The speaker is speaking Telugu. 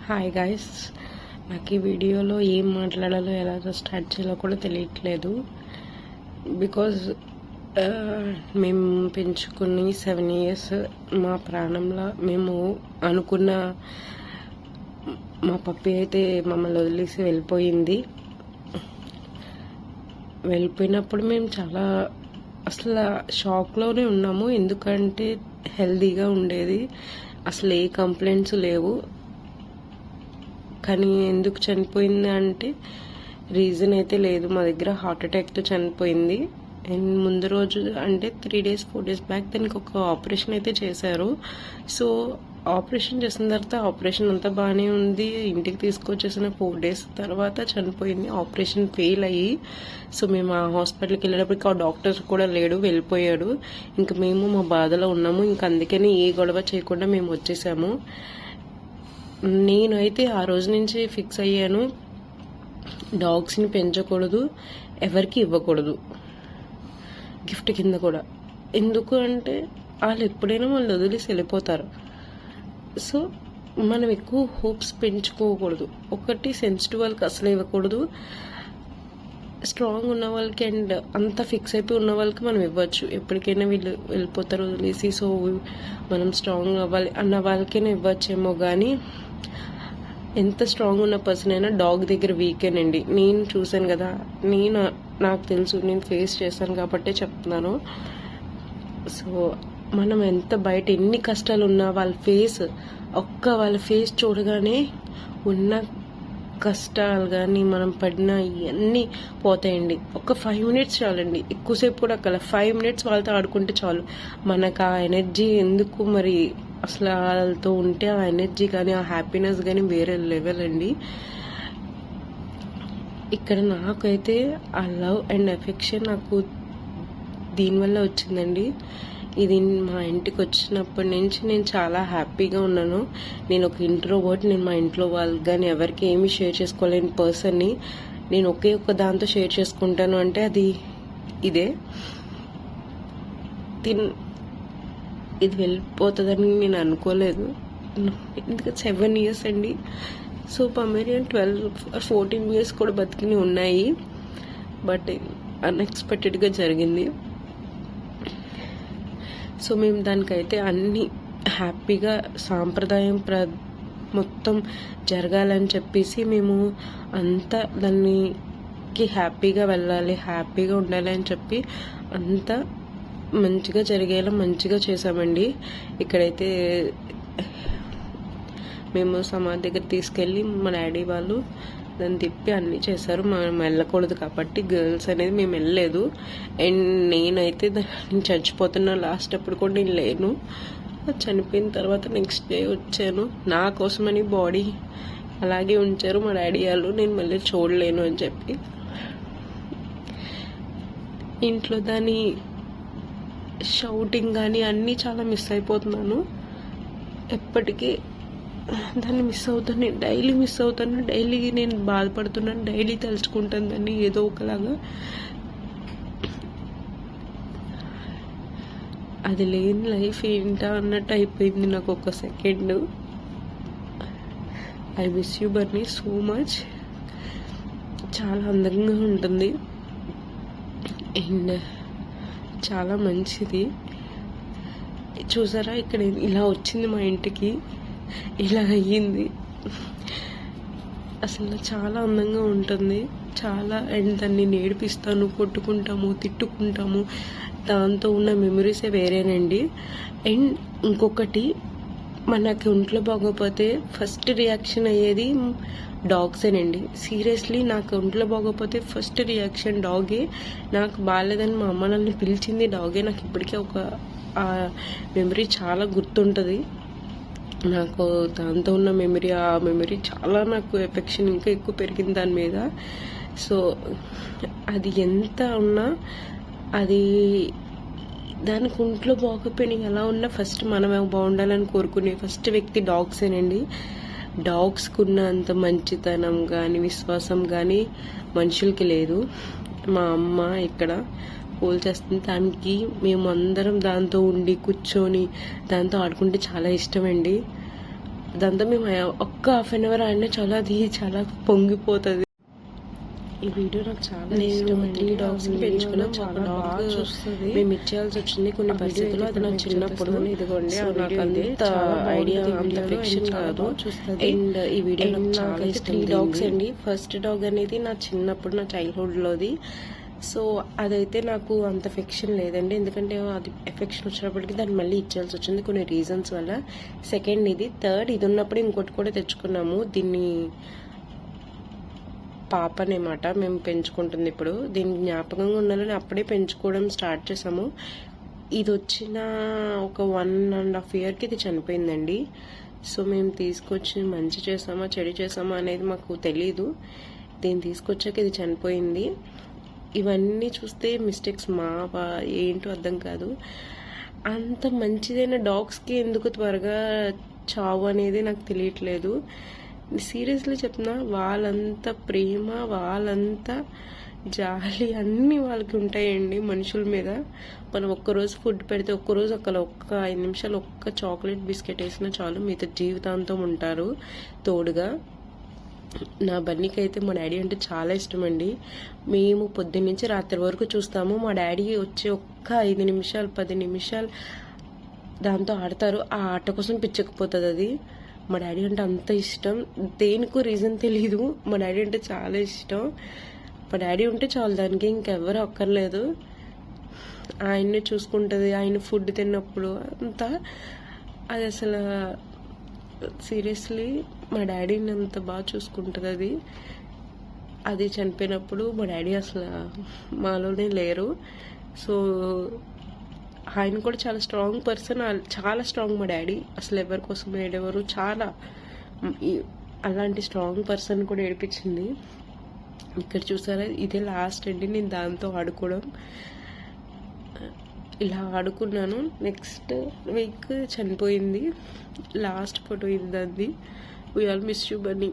హాయ్ గాయ్స్, నాకు ఈ వీడియోలో ఏం మాట్లాడాలో ఎలా స్టార్ట్ చేయాలో కూడా తెలియట్లేదు. బికాజ్ మేము పెంచుకుని 7 years మా ప్రాణంలో మేము అనుకున్న మా పప్పి అయితే మమ్మల్ని వదిలేసి వెళ్ళిపోయినప్పుడు మేము చాలా అసలు షాక్లోనే ఉన్నాము. ఎందుకంటే హెల్తీగా ఉండేది, అసలు ఏ కంప్లైంట్స్ లేవు. కానీ ఎందుకు చనిపోయింది అంటే రీజన్ అయితే లేదు మా దగ్గర. హార్ట్ అటాక్తో చనిపోయింది. అండ్ ముందు రోజు అంటే 3 days 4 days బ్యాక్ దానికి ఒక ఆపరేషన్ అయితే చేశారు. సో ఆపరేషన్ చేసిన తర్వాత ఆపరేషన్ అంతా బాగానే ఉంది. ఇంటికి తీసుకొచ్చేసిన 4 days తర్వాత చనిపోయింది, ఆపరేషన్ ఫెయిల్ అయ్యి. సో మేము ఆ హాస్పిటల్కి వెళ్ళేటప్పటికి ఆ డాక్టర్ కూడా లేడు, వెళ్ళిపోయాడు. ఇంకా మేము మా బాధలో ఉన్నాము. ఇంకా అందుకని ఏ గొడవ చేయకుండా మేము వచ్చేసాము. నేనైతే ఆ రోజు నుంచి ఫిక్స్ అయ్యాను, డాగ్స్ని పెంచకూడదు, ఎవరికి ఇవ్వకూడదు గిఫ్ట్ కింద కూడా. ఎందుకు అంటే వాళ్ళు ఎప్పుడైనా వాళ్ళు వదిలేసి వెళ్ళిపోతారు. సో మనం ఎక్కువ హోప్స్ పెంచుకోకూడదు. ఒకటి సెన్సిటివ్ వాళ్ళకి అసలు ఇవ్వకూడదు. స్ట్రాంగ్ ఉన్న వాళ్ళకి అండ్ అంత ఫిక్స్ అయిపోయి ఉన్న వాళ్ళకి మనం ఇవ్వచ్చు. ఎప్పటికైనా వీళ్ళు వెళ్ళిపోతారు వదిలేసి, సో మనం స్ట్రాంగ్ అవ్వాలి అన్న వాళ్ళకైనా ఇవ్వచ్చేమో. కానీ ఎంత స్ట్రాంగ్ ఉన్న పర్సన్ అయినా డాగ్ దగ్గర వీకేనండి. నేను చూశాను కదా, నాకు తెలుసు, నేను ఫేస్ చేశాను కాబట్టే చెప్తున్నాను. సో మనం ఎంత బయట ఎన్ని కష్టాలు ఉన్నా వాళ్ళ ఫేస్ చూడగానే ఉన్న కష్టాలు కానీ మనం పడిన ఇవన్నీ పోతాయండి. ఒక 5 minutes చాలండి, ఎక్కువసేపు కూడా అక్కడ 5 minutes వాళ్ళతో ఆడుకుంటే చాలు. మనకు ఆ ఎనర్జీ ఎందుకు మరి, అసలు వాళ్ళతో ఉంటే ఆ ఎనర్జీ కానీ ఆ హ్యాపీనెస్ కానీ వేరే లెవెల్ అండి. ఇక్కడ నాకైతే ఆ లవ్ అండ్ ఎఫెక్షన్ నాకు దీనివల్ల వచ్చిందండి. ఇది మా ఇంటికి వచ్చినప్పటి నుంచి నేను చాలా హ్యాపీగా ఉన్నాను. నేను ఒక ఇంట్రోవర్ట్. నేను మా ఇంట్లో వాళ్ళకి కానీ ఎవరికి ఏమీ షేర్ చేసుకోలేని పర్సన్ని. నేను ఒకే ఒక్క దాంతో షేర్ చేసుకుంటాను అంటే అది ఇదే. ఇది వెళ్ళిపోతుందని నేను అనుకోలేదు. ఎందుకంటే 7 years అండి. సో పమేరియన్ 12-14 years కూడా బతికిని ఉన్నాయి. బట్ అన్ఎక్స్పెక్టెడ్గా జరిగింది. సో మేము దానికైతే అన్ని హ్యాపీగా సాంప్రదాయం మొత్తం జరగాలని చెప్పేసి మేము అంతా దానికి హ్యాపీగా వెళ్ళాలి, హ్యాపీగా ఉండాలి అని చెప్పి అంతా మంచిగా జరిగేలా మంచిగా చేసామండి. ఇక్కడైతే మేము సమాధి దగ్గర తీసుకెళ్ళి మా డాడీ వాళ్ళు దాన్ని తిప్పి అన్నీ చేశారు. మనం వెళ్ళకూడదు కాబట్టి గర్ల్స్ అనేది మేము వెళ్ళలేదు. అండ్ నేనైతే నేను చచ్చిపోతున్నా లాస్ట్ అప్పుడు కూడా నేను లేను. చనిపోయిన తర్వాత నెక్స్ట్ డే వచ్చాను. నా కోసమని బాడీ అలాగే ఉంచారు మా డాడీ వాళ్ళు. నేను మళ్ళీ చూడలేను అని చెప్పి ఇంట్లో దాని షౌటింగ్ కానీ అన్నీ చాలా మిస్ అయిపోతున్నాను. ఎప్పటికీ దాన్ని మిస్ అవుతాను, నేను డైలీ మిస్ అవుతాను. డైలీ నేను బాధపడుతున్నాను, డైలీ తలుచుకుంటాను దాన్ని ఏదో ఒకలాగా. అది లేని లైఫ్ ఏంటా అన్నట్టు అయిపోయింది నాకు ఒక second. I miss you Barney so much. చాలా అందంగా ఉంటుంది అండ్ చాలా మంచిది. చూసారా, ఇక్కడ ఇలా వచ్చింది మా ఇంటికి, ఇలా అయ్యింది. అసలు చాలా అందంగా ఉంటుంది చాలా. అండ్ దాన్ని నేర్పిస్తాను, కొట్టుకుంటాము, తిట్టుకుంటాము. దాంతో ఉన్న మెమరీసే వేరేనండి. అండ్ ఇంకొకటి, మనకి ఒంట్లో బాగోపోతే ఫస్ట్ రియాక్షన్ అయ్యేది డాగ్సేనండి. సీరియస్లీ నాకు ఒంట్లో బాగోపోతే ఫస్ట్ రియాక్షన్ డాగే. నాకు బాగాలేదని మా అమ్మ నన్ను పిలిచింది డాగే. నాకు ఇప్పటికే ఒక మెమరీ చాలా గుర్తుంటుంది. నాకు దాంతో ఉన్న ఆ మెమరీ చాలా నాకు ఎఫెక్షన్ ఇంకా ఎక్కువ పెరిగింది దాని మీద. సో అది ఎంత ఉన్నా అది దానికి ఒంట్లో బాగోపోయినా ఎలా ఉన్నా ఫస్ట్ మనమే బాగుండాలని కోరుకునే ఫస్ట్ వ్యక్తి డాగ్సేనండి. డాగ్స్కి ఉన్న అంత మంచితనం కానీ విశ్వాసం కానీ మనుషులకి లేదు. మా అమ్మ ఇక్కడ పోల్చేస్తుంది. దానికి మేము అందరం దాంతో ఉండి కూర్చొని దాంతో ఆడుకుంటే చాలా ఇష్టమండి. దాంతో మేము ఒక్క హాఫ్ అన్ అవర్ ఆడినా చాలా అది చాలా పొంగిపోతుంది. ఈ వీడియో నాకు చాలా ఇష్టం. 3 dogs పెంచుకున్నా, చాలా బాగా చూస్తుంది. మేము ఇచ్చేయాల్సి వచ్చింది కొన్ని పరిస్థితుల్లో. అది నాకు చిన్నప్పుడు. ఇదిగోండి నాకు అంత ఐడియా, అంత ఎఫెక్షన్ కాదు. అండ్ ఈ వీడియో నాకు చాలా ఇష్టం. 3 dogs అండి. ఫస్ట్ డాగ్ అనేది నా చిన్నప్పుడు, నా చైల్డ్హుడ్లోది. సో అదైతే నాకు అంత ఎఫెక్షన్ లేదండి, ఎందుకంటే అది ఎఫెక్షన్ వచ్చినప్పటికీ దాన్ని మళ్ళీ ఇచ్చేయాల్సి వచ్చింది కొన్ని రీజన్స్ వల్ల. సెకండ్ ఇది. థర్డ్ ఇది ఉన్నప్పుడు ఇంకోటి కూడా తెచ్చుకున్నాము. దీన్ని పాప అనమాట మేము పెంచుకుంటుంది ఇప్పుడు. దీనికి జ్ఞాపకంగా ఉండాలని అప్పుడే పెంచుకోవడం స్టార్ట్ చేసాము. ఇది వచ్చిన ఒక 1.5 yearకి ఇది చనిపోయిందండి. సో మేము తీసుకొచ్చి మంచి చేసామా చెడు చేసామా అనేది మాకు తెలీదు. దీన్ని తీసుకొచ్చాక ఇది చనిపోయింది. ఇవన్నీ చూస్తే మిస్టేక్స్ మావా ఏంటో అర్థం కాదు. అంత మంచిదైన డాగ్స్కి ఎందుకు త్వరగా చావు అనేది నాకు తెలియట్లేదు. సీరియస్లీ చెప్తున్నా, వాళ్ళంత ప్రేమ, వాళ్ళంత జాలి అన్నీ వాళ్ళకి ఉంటాయండి మనుషుల మీద. మనం ఒక్కరోజు ఫుడ్ పెడితే, ఒక్కరోజు ఒక్క 5 నిమిషాలు ఒక్క చాక్లెట్ బిస్కెట్ వేసినా చాలు, మిగతా జీవితాంతం ఉంటారు తోడుగా. నా బన్నీకి అయితే మా డాడీ అంటే చాలా ఇష్టం అండి. మేము పొద్దున్న నుంచి రాత్రి వరకు చూస్తాము. మా డాడీ వచ్చి ఒక్క 5 నిమిషాలు 10 నిమిషాలు దాంతో ఆడతారు. ఆ ఆట కోసం పిచ్చకపోతుంది అది. మా డాడీ అంటే అంత ఇష్టం. దేనికో రీజన్ తెలీదు, మా డాడీ అంటే చాలా ఇష్టం. మా డాడీ ఉంటే చాలు, దానికి ఇంకెవ్వరు అక్కర్లేదు. ఆయన్ని చూసుకుంటుంది, ఆయన ఫుడ్ తిన్నప్పుడు అంతా. అది అసలు సీరియస్లీ మా డాడీని అంత బాగా చూసుకుంటుంది అది. అది చనిపోయినప్పుడు మా డాడీ అసలు మాలోనే లేరు. సో ఆయన కూడా చాలా స్ట్రాంగ్ పర్సన్, చాలా స్ట్రాంగ్ మా డాడీ. అసలు ఎవరి కోసం ఏడెవరు, చాలా అలాంటి స్ట్రాంగ్ పర్సన్ కూడా ఏడిపించింది. ఇక్కడ చూసారా, ఇదే లాస్ట్ అండి నేను దాంతో ఆడుకోవడం. ఇలా ఆడుకున్నాను. నెక్స్ట్ వీక్ చనిపోయింది. లాస్ట్ ఫోటో ఇది దాన్ని. We all miss you Bunny.